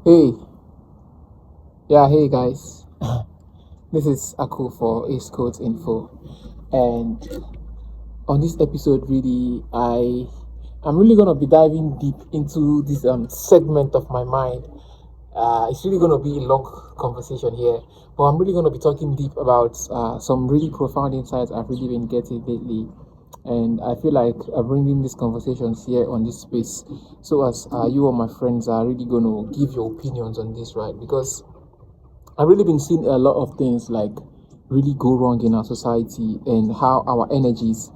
Hey, yeah, hey guys. This is Aku for Ace Codes Info, and on this episode, I'm really gonna be diving deep into this segment of my mind. It's really gonna be a long conversation here, but I'm really gonna be talking deep about some really profound insights I've really been getting lately, and I feel like bringing these conversations here on this space, so as you and my friends are really gonna give your opinions on this, right? Because I've really been seeing a lot of things like really go wrong in our society and how our energies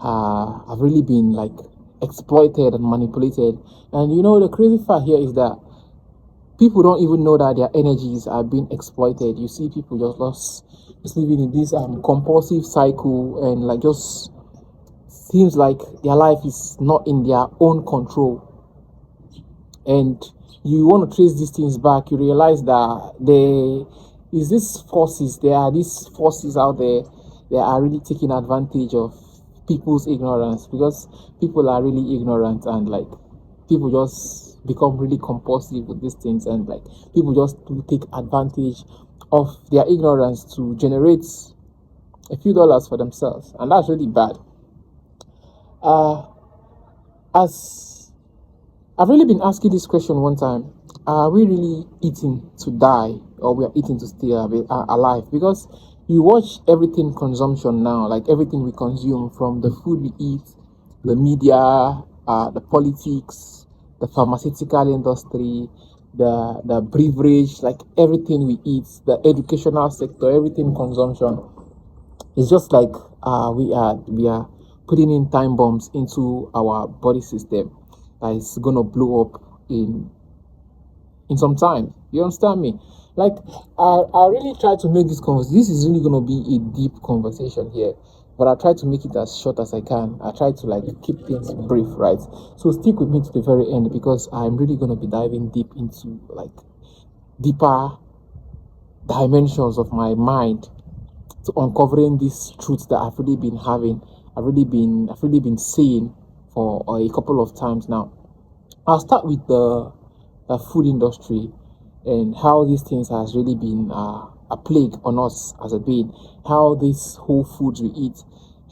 have really been like exploited and manipulated. And the crazy fact here is that people don't even know that their energies are being exploited. You see people just living in this compulsive cycle, and like just seems like their life is not in their own control. And you want to trace these things back, you realize that there are these forces out there that are really taking advantage of people's ignorance, because people are really ignorant, and like people just become really compulsive with these things, and like people just do take advantage of their ignorance to generate a few dollars for themselves, and that's really bad. As I've really been asking this question one time: are we really eating to die, or we are eating to stay alive? Because you watch everything consumption now, like everything we consume, from the food we eat, the media, the politics, the pharmaceutical industry, the beverage, like everything we eat, the educational sector, everything consumption. It's just like we are putting in time bombs into our body system that is gonna blow up in some time. You understand me? Like I really try to make this conversation. This is really gonna be a deep conversation here, but I try to make it as short as I can. I try to like keep things brief, right? So stick with me to the very end, because I'm really gonna be diving deep into like deeper dimensions of my mind, to uncovering these truths that I've really been having. I've really been saying for a couple of times now. I'll start with the food industry, and how these things has really been a plague on us as a being. How these whole foods we eat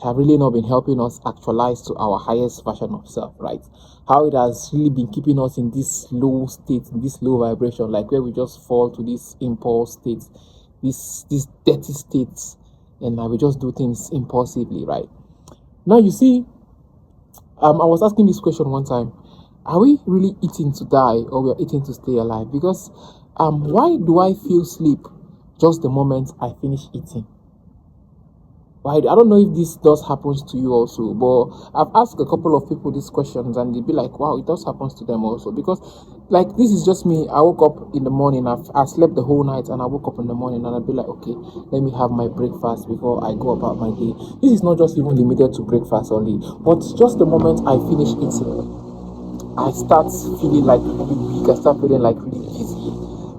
have really not been helping us actualize to our highest version of self, right? How it has really been keeping us in this low state, in this low vibration, like where we just fall to this impulse state, this dirty state, and we just do things impulsively, right? Now you see, I was asking this question one time: are we really eating to die, or we are eating to stay alive? Because why do I feel sleep just the moment I finish eating? Why? I don't know if this does happens to you also, but I've asked a couple of people these questions, and they'd be like, wow, it does happens to them also. Because like this is just me. I woke up in the morning, I slept the whole night, and I woke up in the morning, and I'd be like, okay, let me have my breakfast before I go about my day. This is not just even limited to breakfast only, but just the moment I finish eating, I start feeling like really weak. I start feeling like really dizzy.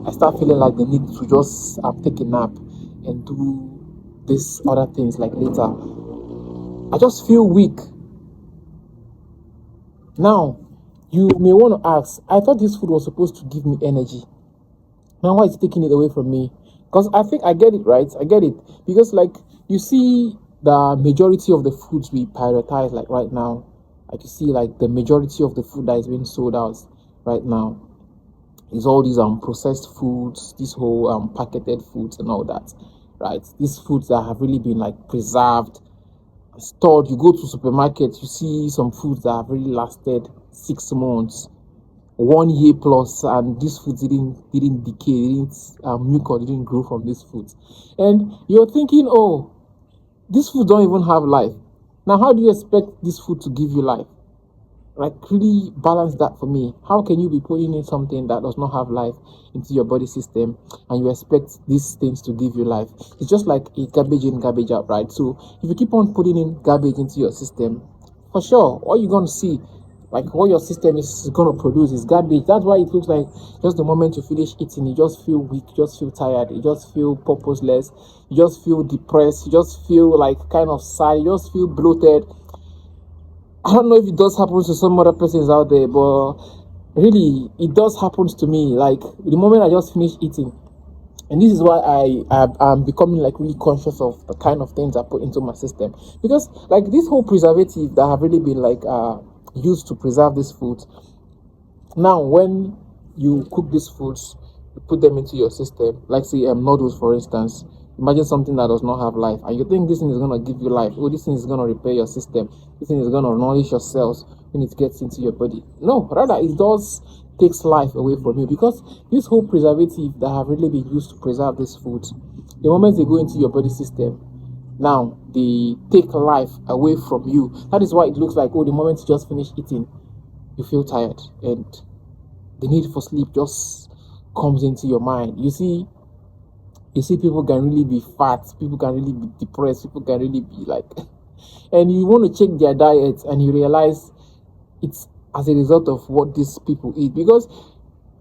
I start feeling like the need to just take a nap and do these other things like later. I just feel weak. Now, you may want to ask, I thought this food was supposed to give me energy. Now, why is it taking it away from me? Because I think I get it, right? I get it. Because like you see the majority of the foods we prioritize, like right now, like you see like the majority of the food that is being sold out right now is all these processed foods, this whole packeted foods and all that, right? These foods that have really been like preserved, stored. You go to supermarket, you see some foods that have really lasted 6 months, 1 year plus, and these foods didn't decay, mucus didn't grow from these foods. And you're thinking, oh, these foods don't even have life. Now, how do you expect this food to give you life? Like, really balance that for me. How can you be putting in something that does not have life into your body system, and you expect these things to give you life? It's just like a garbage in, garbage out, right? So if you keep on putting in garbage into your system, for sure, all you're going to see, like what your system is going to produce, is garbage. That's why it looks like just the moment you finish eating, you just feel weak, you just feel tired, you just feel purposeless, you just feel depressed, you just feel like kind of sad, you just feel bloated. I don't know if it does happen to some other persons out there, but really, it does happen to me. Like the moment I just finish eating, and this is why I'm becoming like really conscious of the kind of things I put into my system, because like this whole preservative that have really been like used to preserve this food. Now when you cook these foods, you put them into your system, like say noodles for instance. Imagine something that does not have life, and you think this thing is gonna give you life. Oh, this thing is gonna repair your system. This thing is gonna nourish your cells when it gets into your body. No, rather it does takes life away from you, because this whole preservative that have really been used to preserve this food, the moment they go into your body system, now they take life away from you. That is why it looks like, oh, the moment you just finish eating, you feel tired, and the need for sleep just comes into your mind. You see people can really be fat, people can really be depressed, people can really be like and you want to check their diet, and you realize it's as a result of what these people eat. Because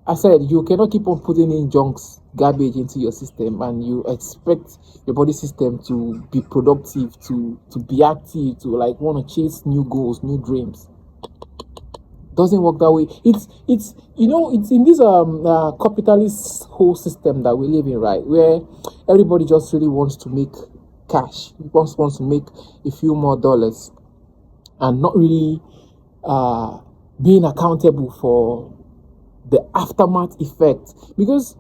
I said you cannot keep on putting in junks, garbage into your system, and you expect your body system to be productive, to be active, to like want to chase new goals, new dreams. Doesn't work that way. It's in this capitalist whole system that we live in, right, where everybody just really wants to make cash, wants to make a few more dollars, and not really being accountable for the aftermath effect. Because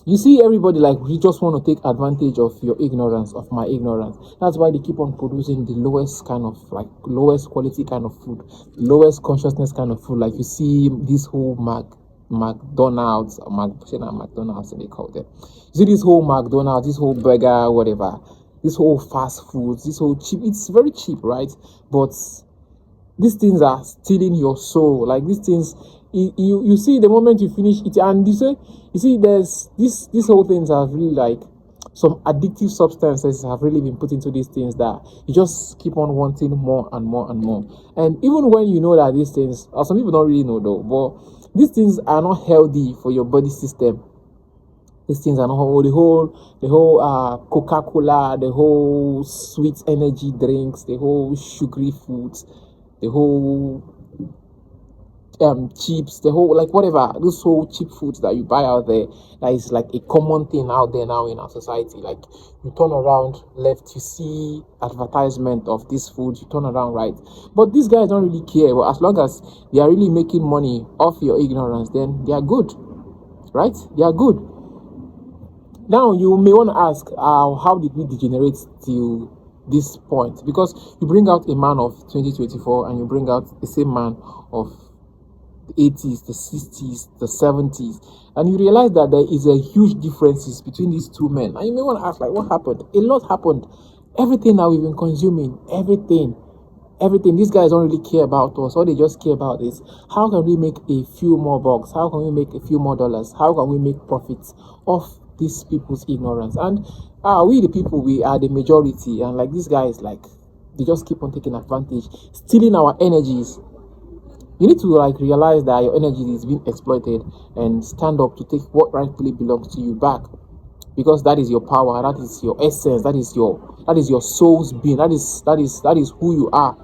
you see everybody like we just want to take advantage of your ignorance, of my ignorance. That's why they keep on producing the lowest kind of like lowest quality kind of food, lowest consciousness kind of food. Like you see this whole McDonald's, McDonald's they call them. You see this whole McDonald's, this whole burger, whatever, this whole fast foods, this whole cheap. It's very cheap, right? But these things are stealing your soul. Like these things, you see the moment you finish it, and you see there's these whole things have really like some addictive substances have really been put into these things that you just keep on wanting more and more and more. And even when you know that these things, or some people don't really know though, but these things are not healthy for your body system. These things are not the whole Coca-Cola, the whole sweet energy drinks, the whole sugary foods, the whole chips, the whole like whatever, those whole cheap foods that you buy out there, that is like a common thing out there now in our society. Like you turn around left, you see advertisement of this food, you turn around right, but these guys don't really care. But as long as they are really making money off your ignorance, then they are good, right? They are good. Now you may want to ask, how did we degenerate till this point? Because you bring out a man of 2024 and you bring out the same man of the 80s, the 60s, the 70s, and you realize that there is a huge differences between these two men. And you may want to ask, like, what happened? A lot happened. Everything that we've been consuming, everything, these guys don't really care about us. All they just care about is how can we make a few more bucks? How can we make a few more dollars? How can we make profits off these people's ignorance? And we the people, we are the majority, and like these guys, like they just keep on taking advantage, stealing our energies. You need to like realize that your energy is being exploited and stand up to take what rightfully belongs to you back, because that is your power, that is your essence, that is your soul's being, that is who you are.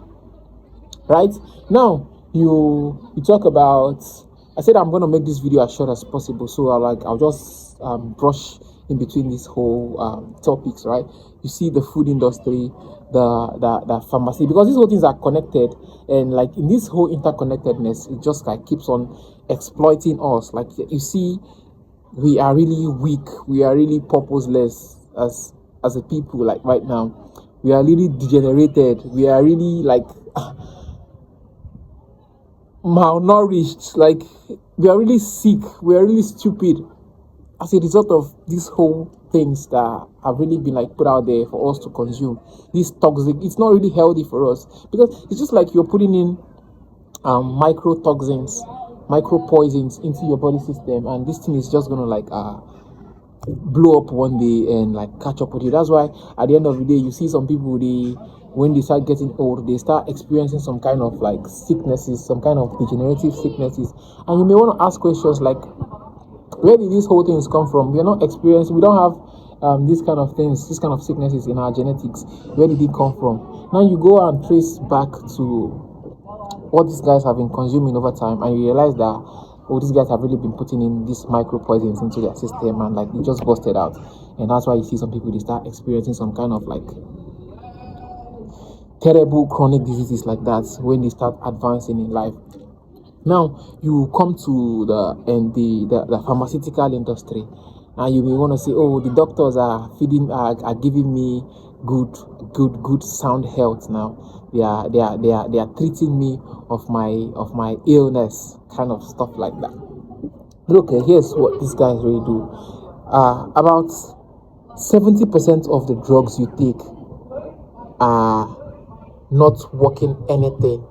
Right now, you talk about. I said I'm going to make this video as short as possible, so I'll just brush in between these whole topics, right? You see the food industry, the pharmacy, because these whole things are connected, and like in this whole interconnectedness, it just like keeps on exploiting us. Like you see, we are really weak, we are really purposeless as a people. Like right now, we are really degenerated, we are really like malnourished, like we are really sick, we are really stupid as a result of these whole things that have really been like put out there for us to consume. This toxic, it's not really healthy for us, because it's just like you're putting in micro toxins, micro poisons into your body system, and this thing is just gonna like blow up one day and like catch up with you. That's why at the end of the day, you see some people, when they start getting old, they start experiencing some kind of like sicknesses, some kind of degenerative sicknesses. And you may want to ask questions like, where did these whole things come from? We are not experiencing, we don't have these kind of things, these kind of sicknesses in our genetics. Where did it come from? Now you go and trace back to what these guys have been consuming over time, and you realize that, oh, these guys have really been putting in these micro poisons into their system, and like they just busted out. And that's why you see some people, they start experiencing some kind of like terrible chronic diseases like that when they start advancing in life. Now you come to the pharmaceutical industry, and you may want to say, oh, the doctors are giving me good sound health. Now they are treating me of my illness, kind of stuff like that. Look, here's what these guys really do. About 70% of the drugs you take are not working anything.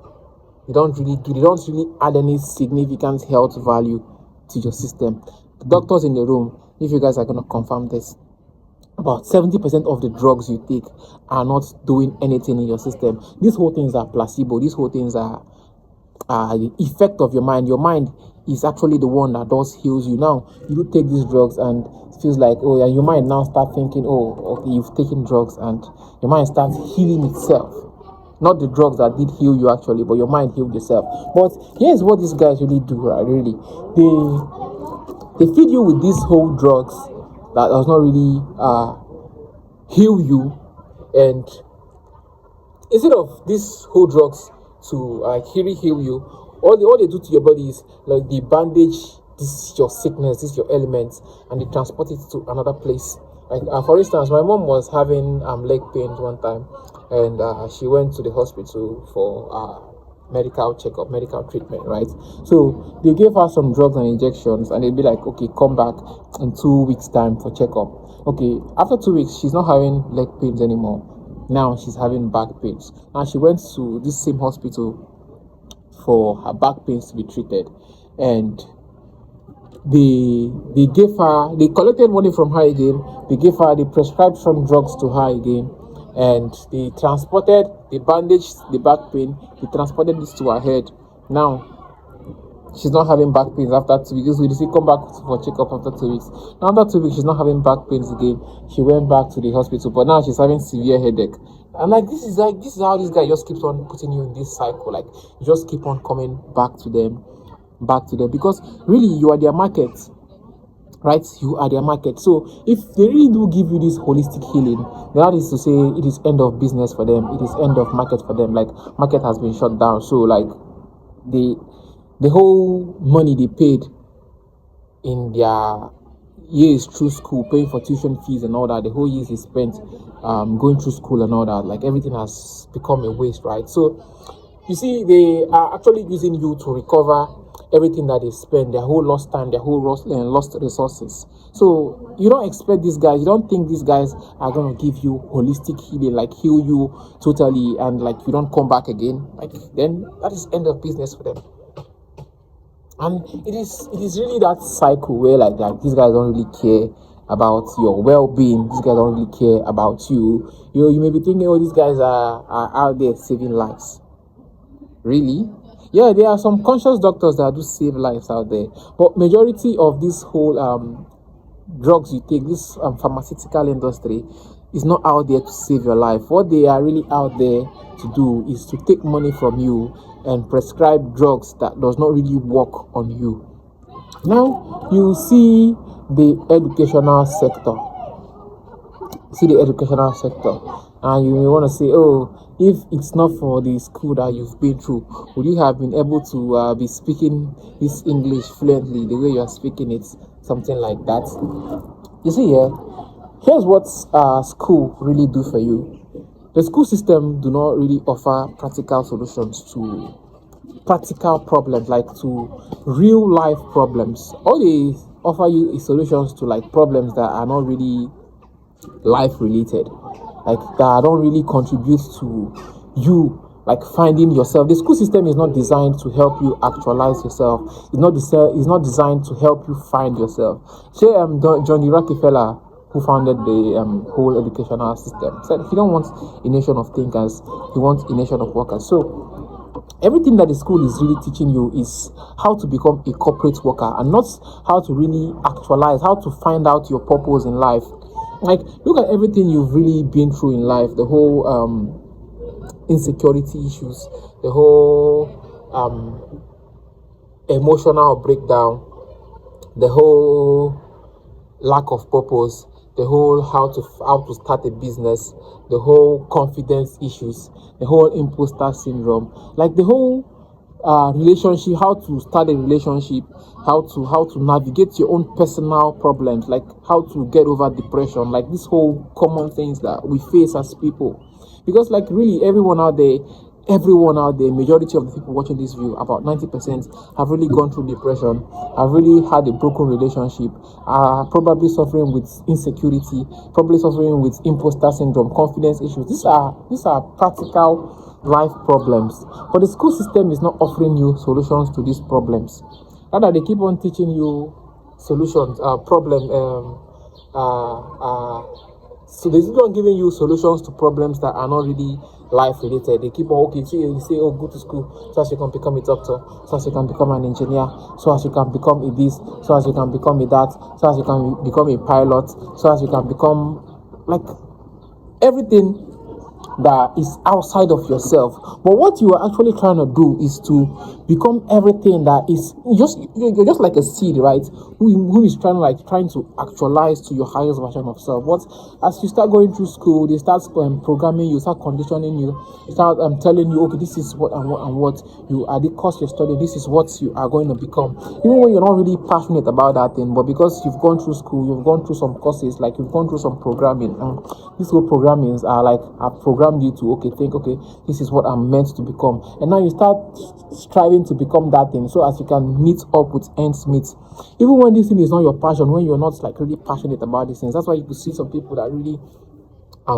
They don't really add any significant health value to your system. The doctors in the room, if you guys are going to confirm this, about 70% of the drugs you take are not doing anything in your system. These whole things are placebo. These whole things are the effect of your mind. Your mind is actually the one that does heals you. Now, you do take these drugs and it feels like, oh yeah, your mind now start thinking, oh, okay, you've taken drugs, and your mind starts healing itself. Not the drugs that did heal you actually, but your mind healed yourself. But here's what these guys really do, right? Really, they feed you with these whole drugs that does not really heal you, and instead of these whole drugs to really heal you, all they do to your body is like they bandage. This is your sickness, this is your element, and they transport it to another place. Like for instance, my mom was having leg pains one time, and she went to the hospital for medical checkup, medical treatment, right? So they gave her some drugs and injections, and they'd be like, okay, come back in 2 weeks time for checkup. Okay, after 2 weeks, she's not having leg pains anymore. Now she's having back pains. And she went to this same hospital for her back pains to be treated, and they collected money from her again. They prescribed some drugs to her again, and they bandaged the back pain. They transported this to her head. Now she's not having back pains after 2 weeks. So they come back for checkup after 2 weeks. Now after 2 weeks, she's not having back pains again. She went back to the hospital, but now she's having severe headache. And like this is how this guy just keeps on putting you in this cycle. Like you just keep on coming back to them, because really you are their market, right? You are their market. So if they really do give you this holistic healing, that is to say, it is end of business for them. It is end of market for them. Like market has been shut down. So like the whole money they paid in their years through school, paying for tuition fees and all that, the whole years they spent going through school and all that, like everything has become a waste, right? So you see, they are actually using you to recover everything that they spend, their whole lost time, their whole lost resources. So you don't expect these guys, you don't think these guys are going to give you holistic healing, like heal you totally, and like you don't come back again. Like then that is end of business for them. And it is really that cycle where like that these guys don't really care about your well-being. These guys don't really care about you. You may be thinking, oh, these guys are out there saving lives. Really? Yeah, there are some conscious doctors that do save lives out there, but majority of this whole drugs you take, this pharmaceutical industry is not out there to save your life. What they are really out there to do is to take money from you and prescribe drugs that does not really work on you. Now you see the educational sector. And you may want to say, oh, if it's not for the school that you've been through, would you have been able to be speaking this English fluently the way you are speaking it? Something like that. You see here, here's what school really do for you. The school system do not really offer practical solutions to practical problems, like to real life problems. All they offer you is solutions to like problems that are not really life related, like that don't really contribute to you like finding yourself. The school system is not designed to help you actualize yourself. It's not designed to help you find yourself. Say John D. Rockefeller, who founded the whole educational system, said he don't want a nation of thinkers, he wants a nation of workers. So everything that the school is really teaching you is how to become a corporate worker, and not how to really actualize, how to find out your purpose in life. Like, look at everything you've really been through in life, the whole insecurity issues, the whole emotional breakdown, the whole lack of purpose, the whole how to start a business, the whole confidence issues, the whole imposter syndrome, like the whole relationship, how to start a relationship, how to navigate your own personal problems, like how to get over depression, like this whole common things that we face as people. Because like really everyone out there, majority of the people watching this video, about 90%, have really gone through depression, have really had a broken relationship, are probably suffering with insecurity, probably suffering with imposter syndrome, confidence issues. These are practical life problems. But the school system is not offering you solutions to these problems. Rather, they keep on teaching you solutions, so they keep on giving you solutions to problems that are not really life related. They keep on, okay, so you say, oh, go to school so as you can become a doctor, so as you can become an engineer, so as you can become a this, so as you can become a that, so as you can become a pilot, so as you can become like everything that is outside of yourself. But what you are actually trying to do is to become everything that is you're just like a seed, right? Who is trying to actualize to your highest version of self. But as you start going through school, they start programming you, start conditioning you, start telling you, okay, this is what and what you are, the course you're studying, this is what you are going to become. Even when you're not really passionate about that thing, but because you've gone through school, you've gone through some courses, like you've gone through some programming, and these whole programmings are programmed you to think, okay, this is what I'm meant to become, and now you start striving to become that thing so as you can meet up with ends meet, even when this thing is not your passion, when you're not like really passionate about these things. That's why you could see some people that really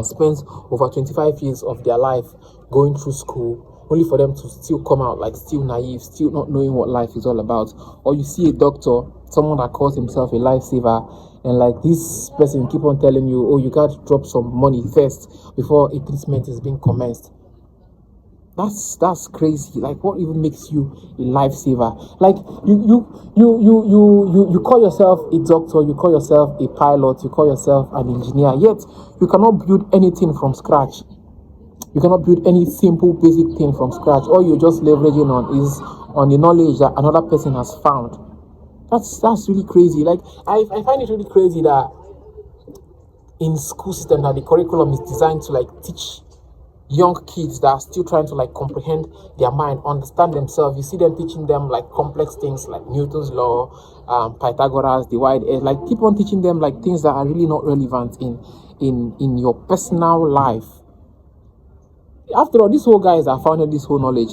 spent over 25 years of their life going through school, only for them to still come out like still naive, still not knowing what life is all about. Or you see a doctor, someone that calls himself a lifesaver, and like this person keep on telling you, oh, you got to drop some money first before a treatment is being commenced. That's crazy. Like, what even makes you a lifesaver? Like you call yourself a doctor, you call yourself a pilot, you call yourself an engineer, yet you cannot build anything from scratch. You cannot build any simple basic thing from scratch. All you're just leveraging on is on the knowledge that another person has found. That's really crazy. Like I find it really crazy that in school system that the curriculum is designed to like teach young kids that are still trying to like comprehend their mind, understand themselves. You see them teaching them like complex things like Newton's law, Pythagoras, the wide edge. Like keep on teaching them like things that are really not relevant in your personal life. After all, these whole guys that founded this knowledge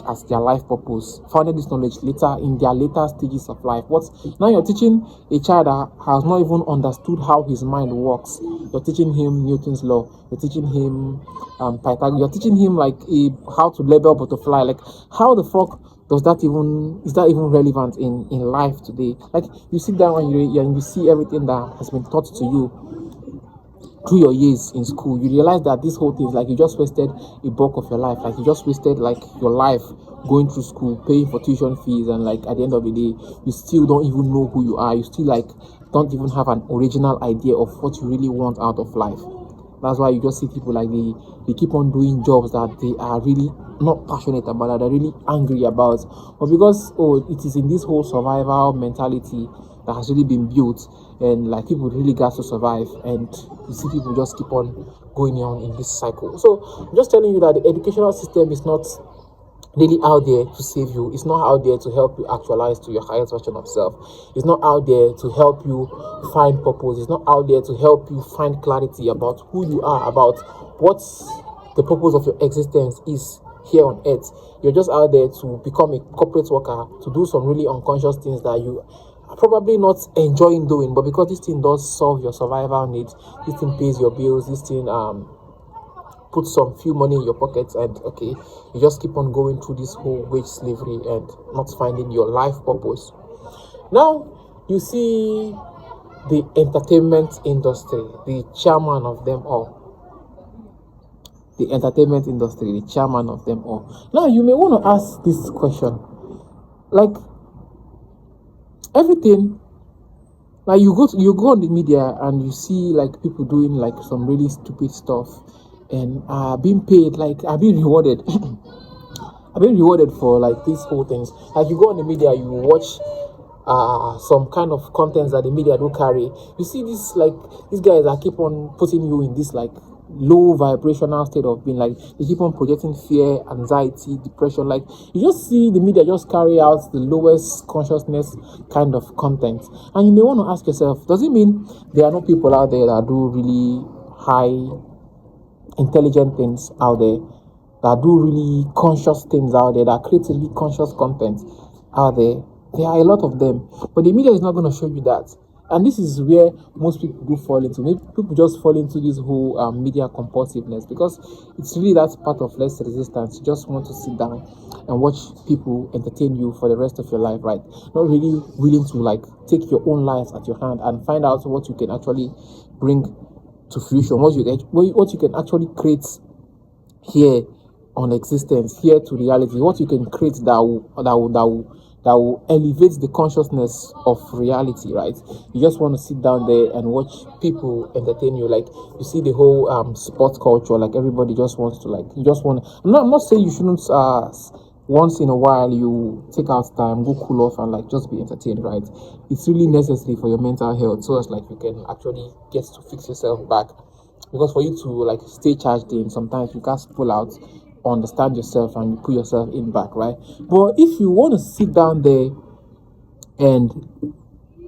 as their life purpose, founded this knowledge later in their later stages of life. What now you're teaching a child that has not even understood how his mind works. You're teaching him Newton's law. You're teaching him Pythagoras. You're teaching him like how to label butterfly. Like how the fuck is that even relevant in life today? Like you sit down and you see everything that has been taught to you through your years in school, you realize that this whole thing is like you just wasted a bulk of your life. Like you just wasted like your life going through school, paying for tuition fees, and like at the end of the day, you still don't even know who you are. You still like don't even have an original idea of what you really want out of life. That's why you just see people like they keep on doing jobs that they are really not passionate about, that they're really angry about, but because it is in this whole survival mentality that has really been built, and like people really got to survive, and you see people just keep on going on in this cycle. So I'm just telling you that the educational system is not really out there to save you. It's not out there to help you actualize to your highest version of self. It's not out there to help you find purpose. It's not out there to help you find clarity about who you are, about what the purpose of your existence is here on earth. You're just out there to become a corporate worker, to do some really unconscious things that you are probably not enjoying doing, but because this thing does solve your survival needs, this thing pays your bills, this thing put some few money in your pockets, and okay, you just keep on going through this whole wage slavery and not finding your life purpose. Now you see the entertainment industry, the chairman of them all. The entertainment industry, the chairman of them all. Now you may want to ask this question, like everything, like you go on the media and you see like people doing like some really stupid stuff and are being paid, like are being rewarded are being rewarded for like these whole things. Like you go on the media, you watch some kind of contents that the media do carry. You see this, like these guys that keep on putting you in this like low vibrational state of being, like they keep on projecting fear, anxiety, depression. Like you just see the media just carry out the lowest consciousness kind of content, and you may want to ask yourself, does it mean there are no people out there that do really high intelligent things out there, that do really conscious things out there, that create really conscious content out there? There are a lot of them, but the media is not going to show you that. And this is where most people do fall into. Maybe people just fall into this whole media compulsiveness, because it's really that part of less resistance. You just want to sit down and watch people entertain you for the rest of your life, right? Not really willing to like take your own life at your hand and find out what you can actually bring to fruition, what you can actually create here on existence, here to reality, what you can create that will elevate the consciousness of reality, right? You just want to sit down there and watch people entertain you. Like you see the whole sports culture, like everybody just wants to like, you just want. I'm not saying you shouldn't once in a while you take out time, go cool off and like just be entertained, right? It's really necessary for your mental health, so as like you can actually get to fix yourself back. Because for you to like stay charged in, sometimes you can't pull out, understand yourself, and put yourself in back, right? But if you want to sit down there and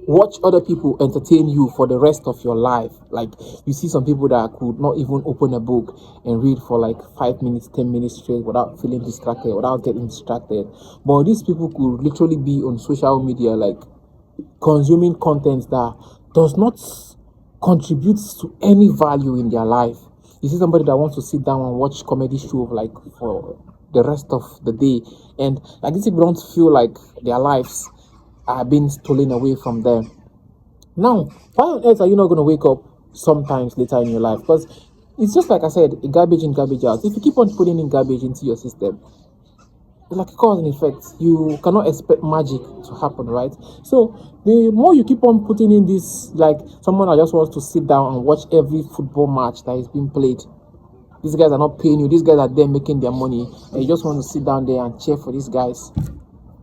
watch other people entertain you for the rest of your life, like you see some people that could not even open a book and read for like 5 minutes, 10 minutes straight without feeling distracted, without getting distracted. But these people could literally be on social media, like consuming content that does not contribute to any value in their life. You see somebody that wants to sit down and watch comedy show like for the rest of the day, and like these people don't feel like their lives are being stolen away from them. Now, why on earth are you not going to wake up sometimes later in your life? Because it's just like I said, garbage in, garbage out. If you keep on putting in garbage into your system, it's like a cause and effect. You cannot expect magic to happen, right? So the more you keep on putting in this, like someone that just wants to sit down and watch every football match that is being played. These guys are not paying you. These guys are there making their money, and you just want to sit down there and cheer for these guys.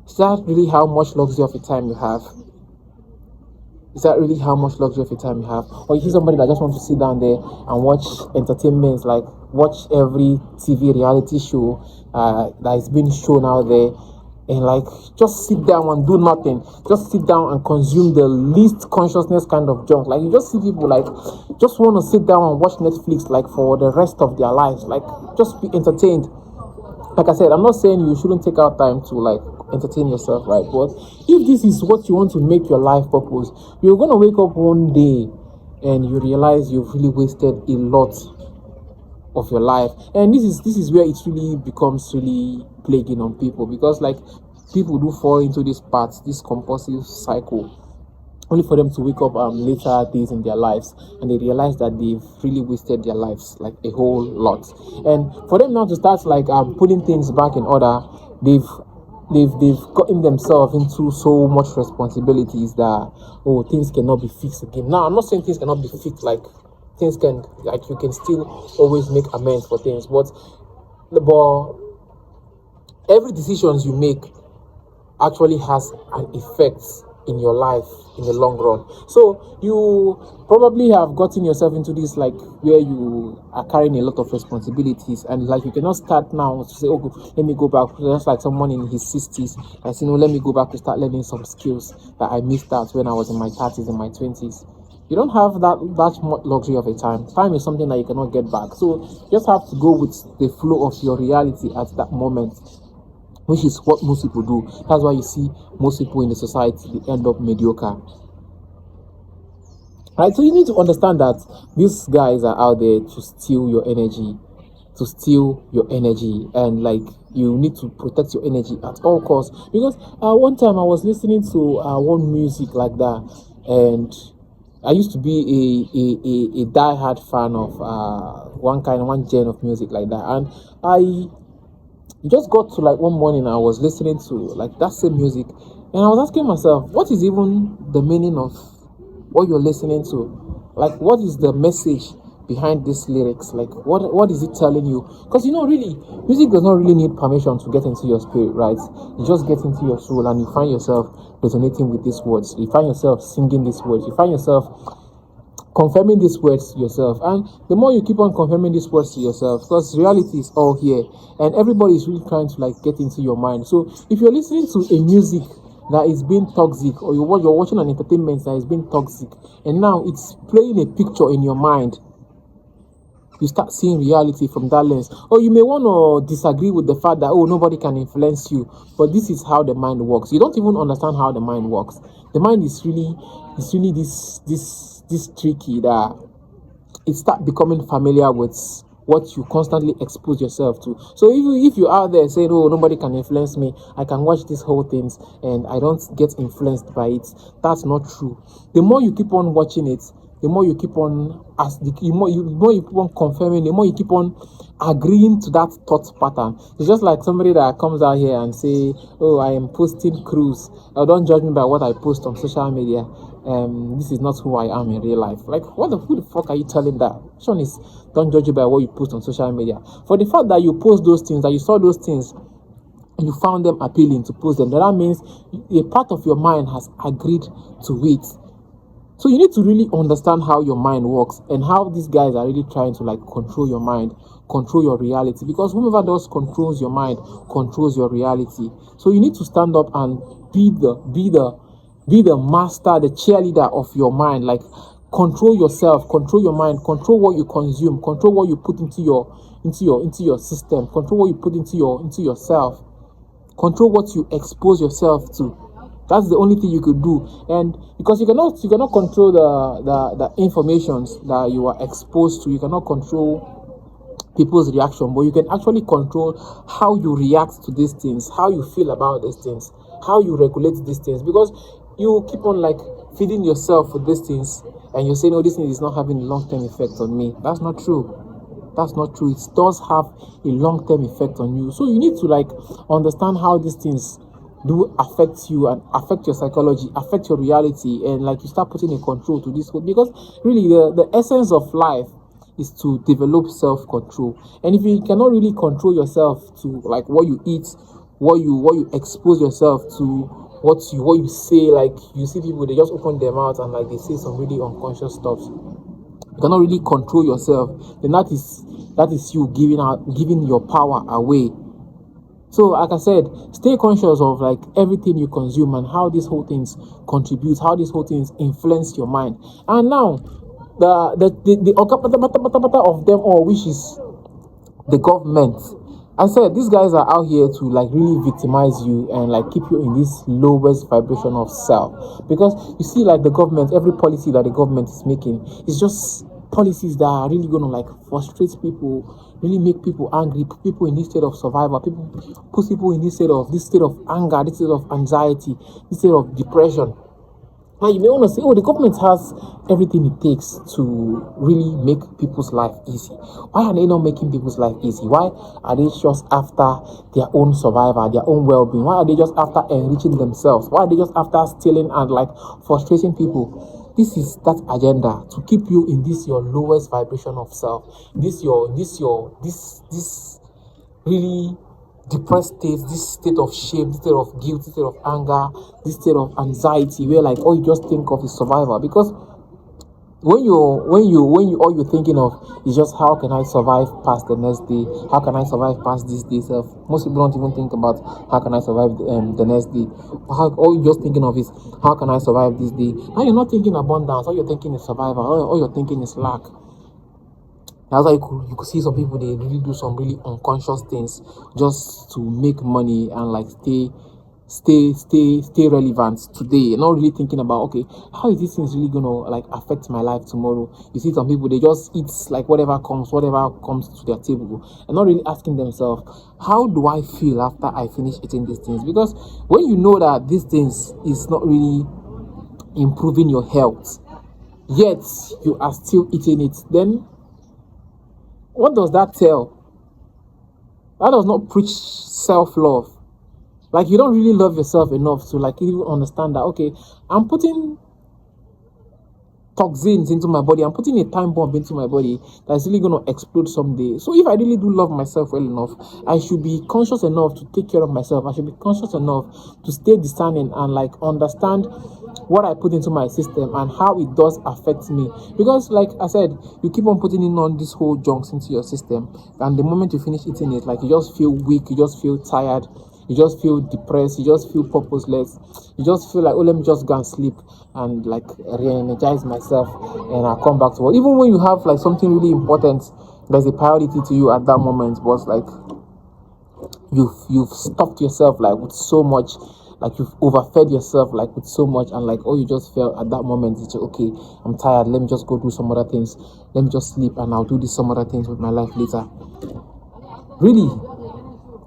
Is that really how much luxury of your time you have? Is that really how much luxury of your time you have? Or you see somebody that just wants to sit down there and watch entertainment, like watch every TV reality show that is being shown out there, and like just sit down and do nothing. Just sit down and consume the least consciousness kind of junk. Like you just see people like just want to sit down and watch Netflix like for the rest of their lives. Like just be entertained. Like I said, I'm not saying you shouldn't take out time to like entertain yourself, right? But if this is what you want to make your life purpose, you're gonna wake up one day and you realize you've really wasted a lot of your life. And this is where it really becomes really plaguing on people, because like people do fall into this path, this compulsive cycle, only for them to wake up later days in their lives and they realize that they've really wasted their lives like a whole lot. And for them now to start like putting things back in order, they've gotten themselves into so much responsibilities that things cannot be fixed again. Now I'm not saying things cannot be fixed, like things can, like you can still always make amends for things, but every decisions you make actually has an effect in your life in the long run. So you probably have gotten yourself into this like where you are carrying a lot of responsibilities, and like you cannot start now to say, let me go back, just like someone in his 60s and say, let me go back to start learning some skills that I missed out when I was in my 30s and my 20s. You don't have that much luxury of a time. Time is something that you cannot get back. So you just have to go with the flow of your reality at that moment, which is what most people do. That's why you see most people in the society, they end up mediocre. Right? So you need to understand that these guys are out there to steal your energy, and like you need to protect your energy at all costs. Because one time I was listening to one music like that, and I used to be a die-hard fan of one genre of music like that, and I just got to like one morning I was listening to like that same music, and I was asking myself, what is even the meaning of what you're listening to? Like, what is the message behind these lyrics? Like, what is it telling you? Because really, music does not really need permission to get into your spirit, right? You just get into your soul and you find yourself resonating with these words. You find yourself singing these words. You find yourself confirming these words to yourself. And the more you keep on confirming these words to yourself, because reality is all here and everybody is really trying to like get into your mind. So if you're listening to a music that is being toxic, or you're watching an entertainment that is being toxic, and now it's playing a picture in your mind, you start seeing reality from that lens. Or you may want to disagree with the fact that, oh, nobody can influence you, but this is how the mind works. You don't even understand how the mind works. The mind is really this tricky that it start becoming familiar with what you constantly expose yourself to. So if you're out there saying, oh, nobody can influence me, I can watch these whole things and I don't get influenced by it, that's not true. The more you keep on watching it, the more you keep on the more you keep on confirming, the more you keep on agreeing to that thought pattern. It's just like somebody that comes out here and say, oh, I am posting cruise. Don't judge me by what I post on social media. This is not who I am in real life. Like, who the fuck are you telling that? Which one is don't judge you by what you post on social media? For the fact that you post those things, that you saw those things, and you found them appealing to post them, that means a part of your mind has agreed to it. So you need to really understand how your mind works and how these guys are really trying to like control your mind, control your reality. Because whoever does controls your mind, controls your reality. So you need to stand up and be the master, the cheerleader of your mind. Like, control yourself, control your mind, control what you consume, control what you put into your system, control what you put into yourself, control what you expose yourself to. That's the only thing you could do. And because you cannot control the informations that you are exposed to. You cannot control people's reaction, but you can actually control how you react to these things, how you feel about these things, how you regulate these things. Because you keep on like feeding yourself with these things and you're saying, oh, this thing is not having a long-term effect on me. That's not true. That's not true. It does have a long-term effect on you. So you need to like understand how these things do affect you and affect your psychology, affect your reality, and like you start putting a control to this. Because really the essence of life is to develop self-control. And if you cannot really control yourself to like what you eat, what you expose yourself to, what you say, like you see people, they just open their mouth and like they say some really unconscious stuff. You cannot really control yourself, then that is you giving your power away. So, like I said, stay conscious of like everything you consume and how these whole things contribute, how these whole things influence your mind. And now, the of them all, which is the government. I said these guys are out here to like really victimize you and like keep you in this lowest vibration of self. Because you see, like the government, every policy that the government is making is just policies that are really gonna like frustrate people, really make people angry, put people in this state of survival, put people in this state of anger, this state of anxiety, this state of depression. Now you may want to say, oh, the government has everything it takes to really make people's life easy. Why are they not making people's life easy? Why are they just after their own survival, their own well-being? Why are they just after enriching themselves? Why are they just after stealing and like frustrating people? This is that agenda to keep you in this your lowest vibration of self. This really depressed state, this state of shame, this state of guilt, this state of anger, this state of anxiety, where like all you just think of is survival. Because when you all you're thinking of is just how can I survive past the next day, how can I survive past this day self. Most people don't even think about how can I survive the next day. All you're just thinking of is how can I survive this day. Now you're not thinking abundance, all you're thinking is survival, all you're thinking is lack. That's why you could see some people, they really do some really unconscious things just to make money and like stay relevant today, not really thinking about, okay, how is this thing really gonna like affect my life tomorrow. You see some people, they just eat like whatever comes to their table and not really asking themselves, how do I feel after I finish eating these things? Because when you know that these things is not really improving your health, yet you are still eating it, then what does that tell? That does not preach self-love. Like, you don't really love yourself enough to like even understand that, okay, I'm putting toxins into my body. I'm putting a time bomb into my body that's really going to explode someday. So if I really do love myself well enough, I should be conscious enough to take care of myself. I should be conscious enough to stay discerning and like understand what I put into my system and how it does affect me. Because like I said, you keep on putting in on this whole junks into your system, and the moment you finish eating it, like you just feel weak, you just feel tired, you just feel depressed, you just feel purposeless, you just feel like, oh, let me just go and sleep and like re-energize myself and I'll come back to work. Even when you have like something really important there's a priority to you at that moment, but like you've stuffed yourself like with so much, like you've overfed yourself like with so much, and like all you just felt at that moment is just, okay, I'm tired, let me just go do some other things, let me just sleep and I'll do this some other things with my life later. Really,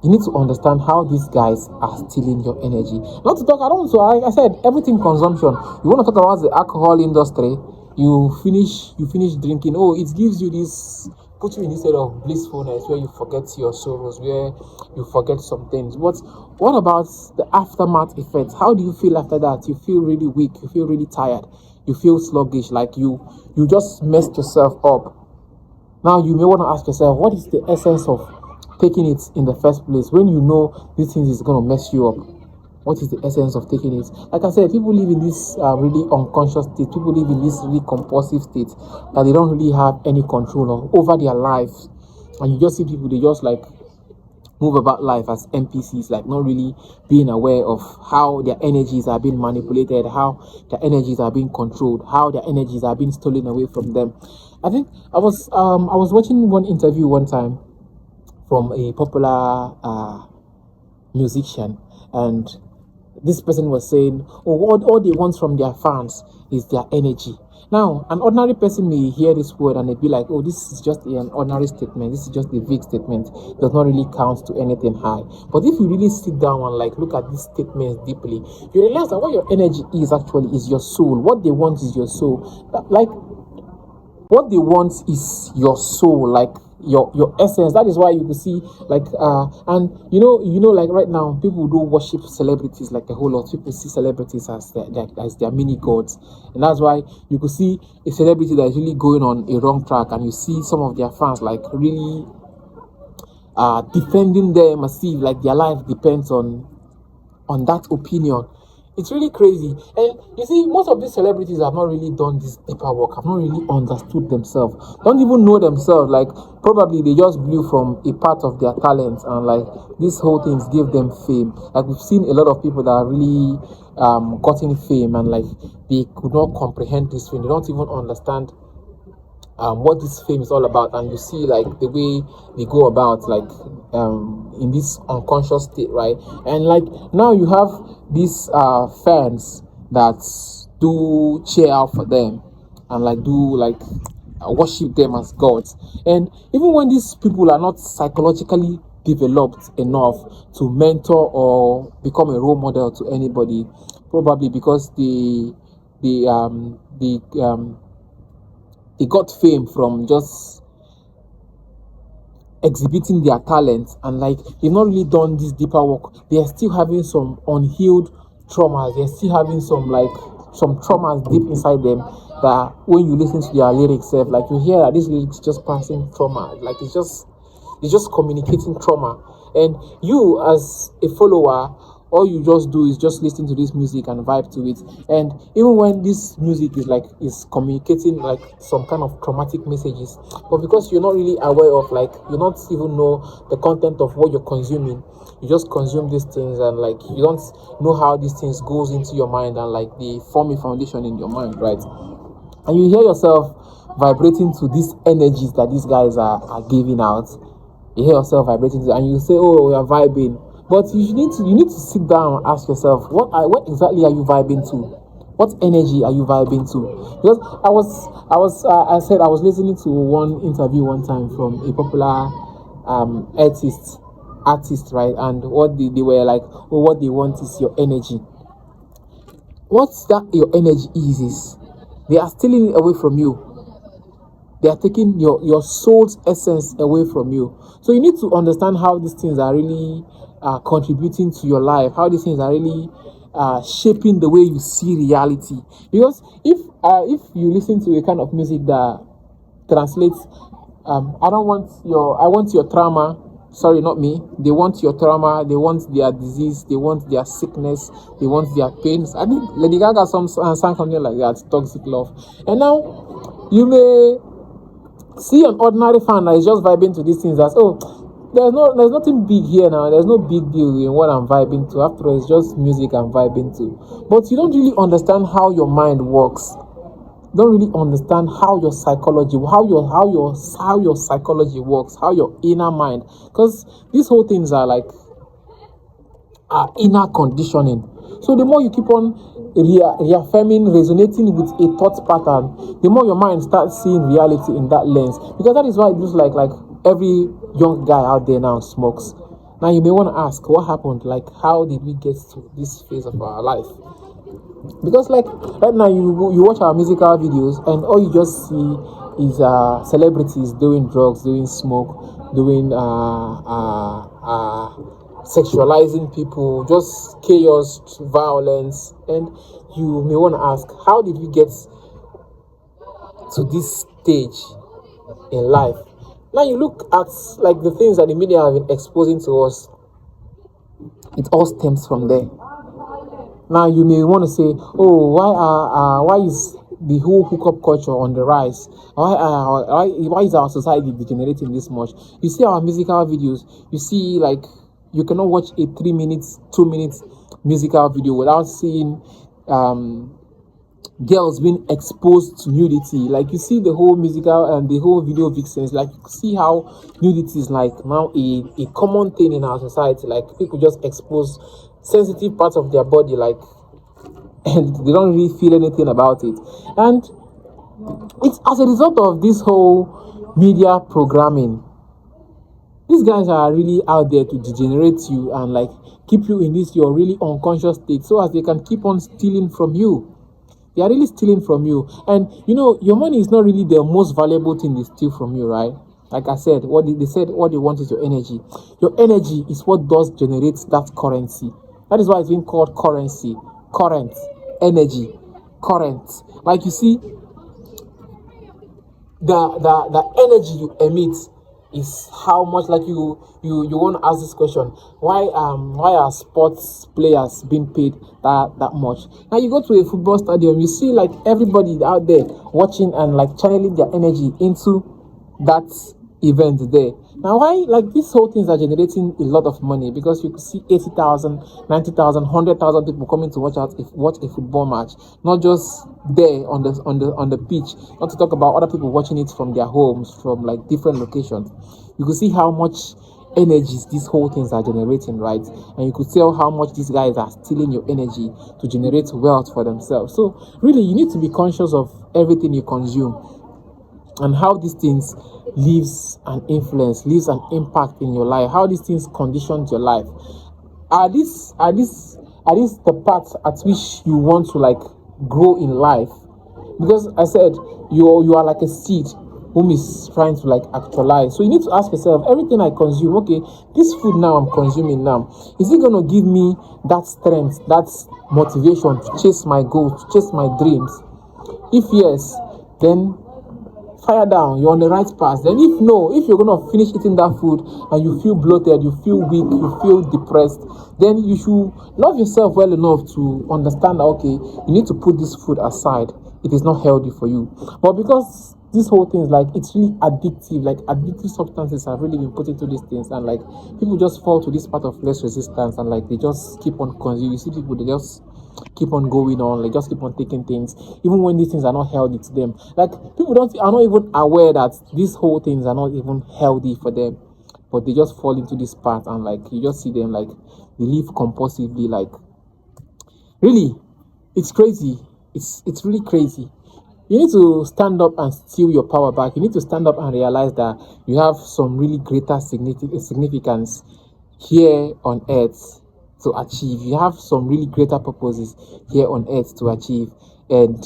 you need to understand how these guys are stealing your energy. Not to talk, I don't. So I said everything consumption. You want to talk about the alcohol industry? You finish drinking. Oh, it gives you this, put you in this state of blissfulness where you forget your sorrows, where you forget some things. But what about the aftermath effects? How do you feel after that? You feel really weak. You feel really tired. You feel sluggish. Like you just messed yourself up. Now you may want to ask yourself, what is the essence of taking it in the first place when you know this thing is going to mess you up? What is the essence of taking it? Like I said, people live in this really unconscious state. People live in this really compulsive state that they don't really have any control over their lives. And you just see people, they just like move about life as NPCs, like not really being aware of how their energies are being manipulated, how their energies are being controlled, how their energies are being stolen away from them. I think I was watching one interview one time from a popular musician, and this person was saying, oh, all they want from their fans is their energy. Now, an ordinary person may hear this word and they'd be like, oh, this is just an ordinary statement, this is just a vague statement, it does not really count to anything high. But if you really sit down and like look at these statements deeply, you realize that what your energy is actually is your soul. What they want is your soul. Like, what they want is your soul, like your essence. That is why you can see like and you know like right now people do worship celebrities like a whole lot. People see celebrities as their mini gods, and that's why you could see a celebrity that is really going on a wrong track, and you see some of their fans like really defending them as if like their life depends on that opinion. It's really crazy. And you see, most of these celebrities have not really done this deeper work, have not really understood themselves, don't even know themselves. Like, probably they just blew from a part of their talent, and like these whole things give them fame. Like, we've seen a lot of people that are really gotten fame, and like they could not comprehend this fame. They don't even understand what this fame is all about, and you see like the way they go about like in this unconscious state, right? And like now you have these fans that do cheer out for them and like do like worship them as gods. And even when these people are not psychologically developed enough to mentor or become a role model to anybody, probably because they got fame from just exhibiting their talent, and like they've not really done this deeper work. They're still having some unhealed traumas. They're still having some traumas deep inside them that when you listen to their lyrics, like you hear that these lyrics just passing trauma. Like it's just communicating trauma. And you as a follower, all you just do is just listen to this music and vibe to it. And even when this music is communicating like some kind of traumatic messages, but because you're not really aware of, like, you not even know the content of what you're consuming, you just consume these things, and like you don't know how these things goes into your mind, and like they form a foundation in your mind, right? And you hear yourself vibrating to these energies that these guys are giving out. You hear yourself vibrating to, and you say, oh, we are vibing. But you need to sit down and ask yourself, what exactly are you vibing to? What energy are you vibing to? Because I was listening to one interview one time from a popular artist, right? And what they were like, oh, what they want is your energy. What's that your energy is they are stealing it away from you. They are taking your soul's essence away from you. So you need to understand how these things are really contributing to your life, how these things are really shaping the way you see reality. Because if you listen to a kind of music that translates, I want your trauma. Sorry, not me. They want your trauma. They want their disease. They want their sickness. They want their pains. I think Lady Gaga sang something like that, toxic love. And now you may see an ordinary fan that is just vibing to these things as, oh, there's nothing big here now. There's no big deal in what I'm vibing to. After all, it's just music I'm vibing to. But you don't really understand how your mind works. You don't really understand how your psychology, how your psychology works, how your inner mind. Because these whole things are like inner conditioning. So the more you keep on reaffirming, resonating with a thought pattern, the more your mind starts seeing reality in that lens. Because that is why it looks like every young guy out there now smokes. Now you may want to ask, what happened? Like, how did we get to this phase of our life? Because like right now you watch our musical videos and all you just see is celebrities doing drugs, doing smoke, doing sexualizing people, just chaos, violence. And you may want to ask, how did we get to this stage in life? Now you look at like the things that the media have been exposing to us, it all stems from there. Now you may want to say, oh, why is the whole hookup culture on the rise? Why is our society degenerating this much? You see our musical videos, you see like you cannot watch a 3 minutes, 2 minutes musical video without seeing girls being exposed to nudity. Like you see the whole musical and the whole video vixens, like you see how nudity is like now a common thing in our society. Like people just expose sensitive parts of their body, like, and they don't really feel anything about it. And it's as a result of this whole media programming. These guys are really out there to degenerate you and like keep you in this your really unconscious state, so as they can keep on stealing from you. They are really stealing from you. And you know, your money is not really the most valuable thing they steal from you, right? Like I said, what they want is your energy. Your energy is what does generate that currency. That is why it's being called currency. Current, energy, current. Like you see, the energy you emit is how much. Like you want to ask this question: why are sports players being paid that much? Now you go to a football stadium, you see like everybody out there watching and like channeling their energy into that event there. Now why, like, these whole things are generating a lot of money, because you could see 80,000, 90,000, 100,000 people coming to watch a football match, not just there on the pitch, not to talk about other people watching it from their homes, from like different locations. You could see how much energies these whole things are generating, right? And you could tell how much these guys are stealing your energy to generate wealth for themselves. So really, you need to be conscious of everything you consume and how these things leaves an influence, leaves an impact in your life, how these things condition your life. Are these the paths at which you want to like grow in life? Because I said you are like a seed whom is trying to like actualize. So you need to ask yourself, everything I consume, okay, this food now I'm consuming now, is it going to give me that strength, that motivation to chase my goals, to chase my dreams? If yes, then fire down, you're on the right path. Then if no, if you're gonna finish eating that food and you feel bloated, you feel weak, you feel depressed, then you should love yourself well enough to understand that, okay, you need to put this food aside. It is not healthy for you. But because this whole thing is like, it's really addictive, like addictive substances have really been put into these things, and like people just fall to this part of less resistance, and like they just keep on consuming. You see people, they just keep on going on, like just keep on taking things even when these things are not healthy to them. Like people are not even aware that these whole things are not even healthy for them, but they just fall into this path, and like you just see them like they live compulsively. Like really, it's crazy. It's really crazy. You need to stand up and steal your power back. You need to stand up and realize that you have some really greater significance here on earth to achieve. You have some really greater purposes here on earth to achieve, and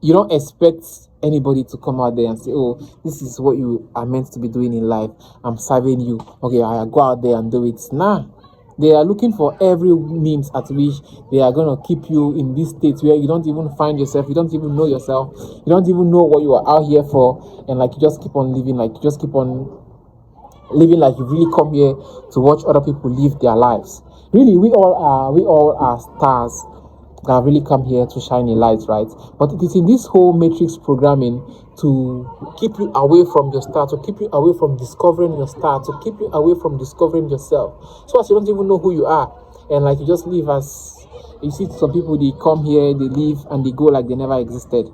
you don't expect anybody to come out there and say, oh, this is what you are meant to be doing in life, I'm serving you, okay, I go out there and do it. Nah, They are looking for every means at which they are going to keep you in this state where you don't even find yourself, you don't even know yourself, you don't even know what you are out here for, and like you just keep on living, like you just keep on living like you really come here to watch other people live their lives. Really, we all are stars that have really come here to shine a light, right? But it is in this whole matrix programming to keep you away from your star, to keep you away from discovering your star, to keep you away from discovering yourself. So as you don't even know who you are, and like you just live as you see some people, they come here, they live, and they go like they never existed.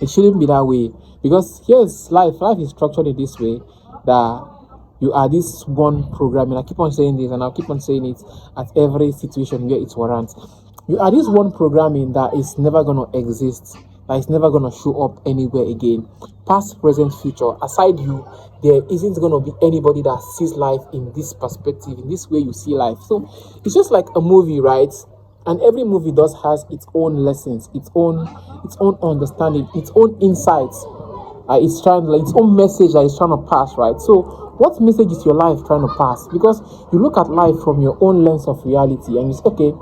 It shouldn't be that way, because here's life. Life is structured in this way that you are this one program, and I keep on saying this, and I'll keep on saying it at every situation where it warrants. You are this one programming that is never going to exist, that is never going to show up anywhere again. Past, present, future, aside you, there isn't going to be anybody that sees life in this perspective, in this way you see life. So it's just like a movie, right? And every movie has its own lessons, its own understanding, its own insights. It's trying, like, its own message that it's trying to pass, right? So what message is your life trying to pass? Because you look at life from your own lens of reality, and you say, okay,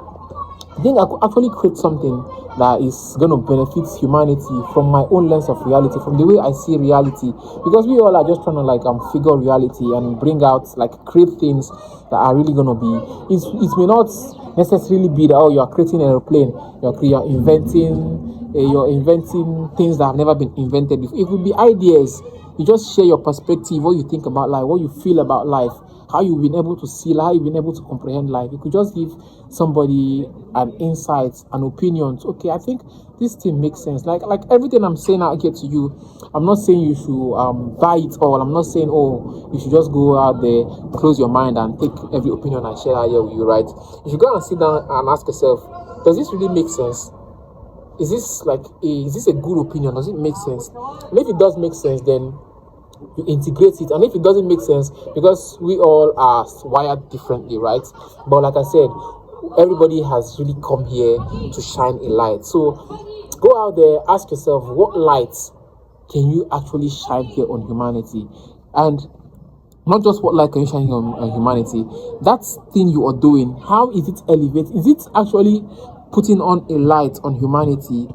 I think I could actually create something that is going to benefit humanity from my own lens of reality, from the way I see reality. Because we all are just trying to figure reality and bring out, create things that are really going to be. It may not necessarily be that you are creating an airplane, you're inventing things that have never been invented before. It would be ideas. You just share your perspective, what you think about life, what you feel about life, how you've been able to see life, how you've been able to comprehend life. You could just give somebody an insight, an opinion. Okay, I think this thing makes sense. Like everything I'm saying out here to you, I'm not saying you should buy it all. I'm not saying, you should just go out there, close your mind, and take every opinion I share out here with you, right? You should go and sit down and ask yourself, does this really make sense? Is this a good opinion? Does it make sense? And if it does make sense, then you integrate it. And if it doesn't make sense, because we all are wired differently, right? But like I said, everybody has really come here to shine a light. So go out there, ask yourself, what lights can you actually shine here on humanity? And not just what light can you shine here on humanity, that thing you are doing, how is it elevating? Is it actually putting on a light on humanity,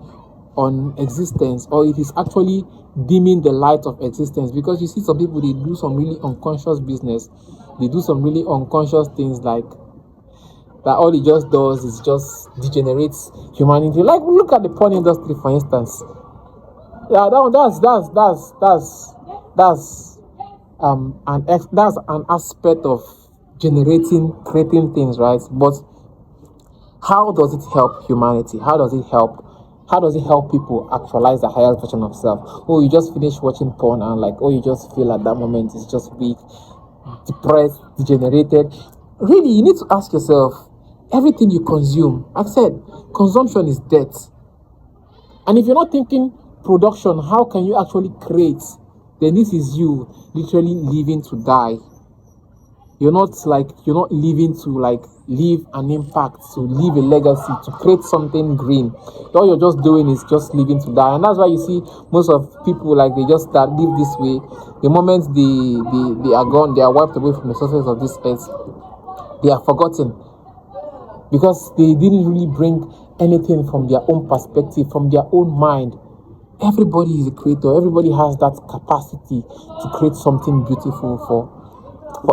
on existence, or it is actually dimming the light of existence? Because you see some people, they do some really unconscious business, they do some really unconscious things, like that all it just does is just degenerates humanity. Like, look at the porn industry, for instance. Yeah, that's an aspect of creating things, right? But how does it help humanity? How does it help people actualize the highest version of self? Oh, you just finished watching porn and you just feel at that moment it's just weak, depressed, degenerated. Really, you need to ask yourself, everything you consume, like I said, consumption is death. And if you're not thinking production, how can you actually create? Then this is you literally living to die. You're not living to leave an impact, to leave a legacy, to create something green. All you're just doing is just living to die. And that's why you see most of people, they just start live this way. The moment they are gone, they are wiped away from the surface of this earth, they are forgotten, because they didn't really bring anything from their own perspective, from their own mind. Everybody is a creator. Everybody has that capacity to create something beautiful for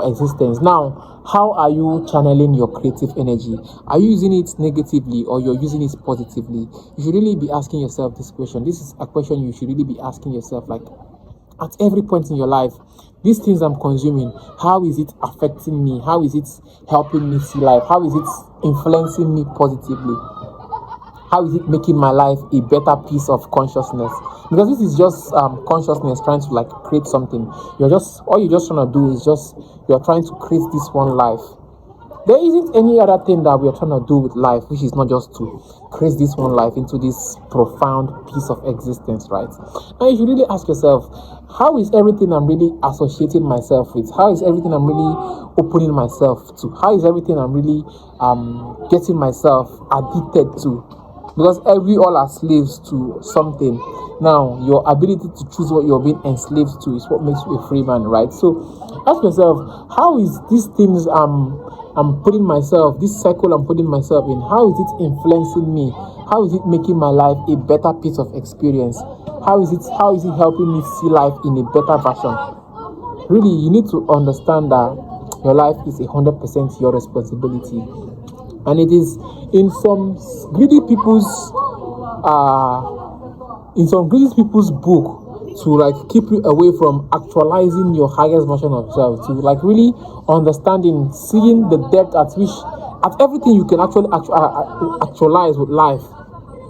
existence. Now, how are you channeling your creative energy? Are you using it negatively, or you're using it positively? You should really be asking yourself this question. This is a question you should really be asking yourself, at every point in your life. These things I'm consuming, how is it affecting me? How is it helping me see life? How is it influencing me positively? How is it making my life a better piece of consciousness? Because this is just consciousness trying to create something. All you're just trying to do is you're trying to create this one life. There isn't any other thing that we are trying to do with life, which is not just to create this one life into this profound piece of existence, right? Now you should really ask yourself, how is everything I'm really associating myself with? How is everything I'm really opening myself to? How is everything I'm really getting myself addicted to? Because we all are slaves to something. Now, your ability to choose what you're being enslaved to is what makes you a free man, right? So, ask yourself, how is these things I'm putting myself, this cycle I'm putting myself in, how is it influencing me? How is it making my life a better piece of experience? How is it helping me see life in a better version? Really, you need to understand that your life is 100% your responsibility, and it is in some greedy people's book to like keep you away from actualizing your highest version of yourself, to like really understanding, seeing the depth at everything you can actually actualize with life.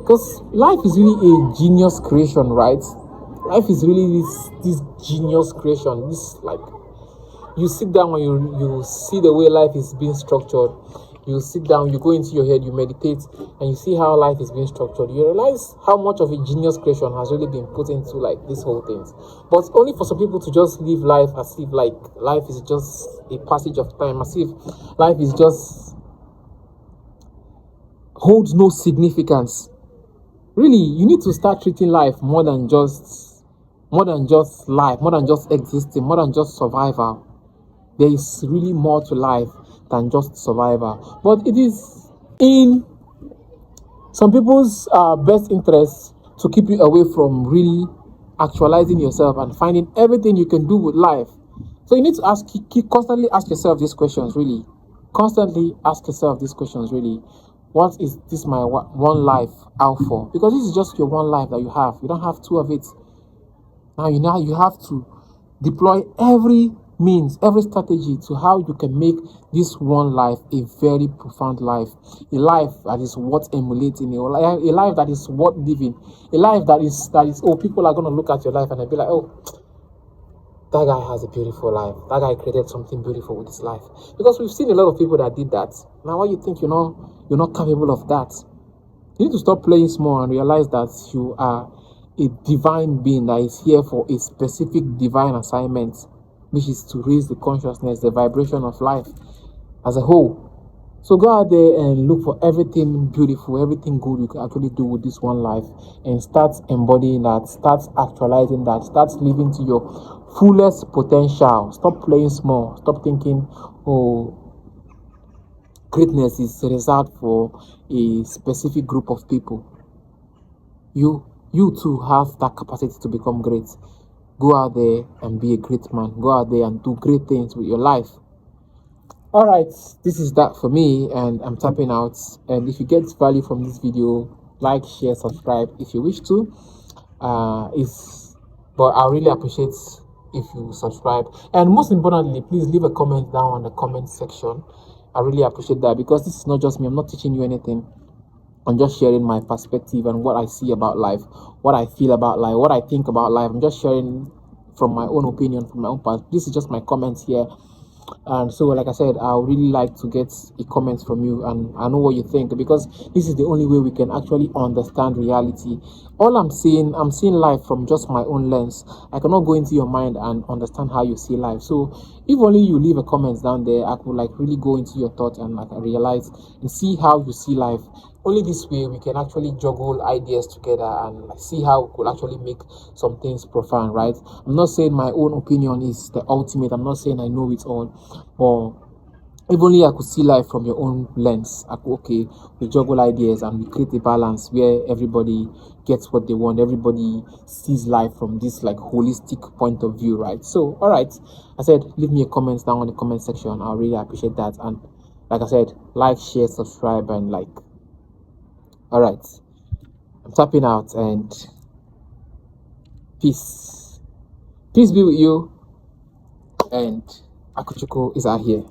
Because life is really a genius creation, right? Life is really this genius creation. This, like, you sit down and you see the way life is being structured. You sit down, you go into your head, you meditate, and you see how life is being structured. You realize how much of a genius creation has really been put into like this whole thing. But only for some people to just live life as if like life is just a passage of time, as if life is just holds no significance. Really, you need to start treating life more than just life, more than just existing, more than just survival. There is really more to life than just survival. But it is in some people's best interest to keep you away from really actualizing yourself and finding everything you can do with life. So you need to constantly ask yourself these questions, really. Constantly ask yourself these questions, really. What is this my one life out for? Because this is just your one life that you have. You don't have two of it. Now you have to deploy every means, every strategy to how you can make this one life a very profound life, a life that is worth emulating, a life that is worth living, a life that is people are going to look at your life and they'll be like, oh, that guy has a beautiful life. That guy created something beautiful with his life. Because we've seen a lot of people that did that. Now, why you think you're not capable of that? You need to stop playing small and realize that you are a divine being that is here for a specific divine assignment, which is to raise the consciousness, the vibration of life as a whole. So go out there and look for everything beautiful, everything good you can actually do with this one life, and start embodying that, start actualizing that, start living to your fullest potential. Stop playing small. Stop thinking, oh, greatness is reserved for a specific group of people. You too have that capacity to become great. Go out there and be a great man. Go out there and do great things with your life. All right, this is that for me, and I'm tapping out. And if you get value from this video, like, share, subscribe if you wish to. But I really appreciate if you subscribe, and most importantly, please leave a comment down on the comment section. I really appreciate that, because this is not just me. I'm not teaching you anything. I'm just sharing my perspective and what I see about life, what I feel about life, what I think about life. I'm just sharing from my own opinion, from my own part. This is just my comments here. And so, like I said, I would really like to get a comment from you, and I know what you think, because this is the only way we can actually understand reality. All I'm seeing life from just my own lens. I cannot go into your mind and understand how you see life. So if only you leave a comment down there, I could like really go into your thoughts and like realize and see how you see life. Only this way we can actually juggle ideas together and like see how we could actually make some things profound, right? I'm not saying my own opinion is the ultimate. I'm not saying I know it all, but if only I could see life from your own lens, we juggle ideas and we create a balance where everybody gets what they want. Everybody sees life from this like holistic point of view, right? So, all right, I said, leave me a comment down in the comment section. I really appreciate that. And like I said, like, share, subscribe, and like. All right, I'm tapping out, and peace be with you, and Akuchuku is out here.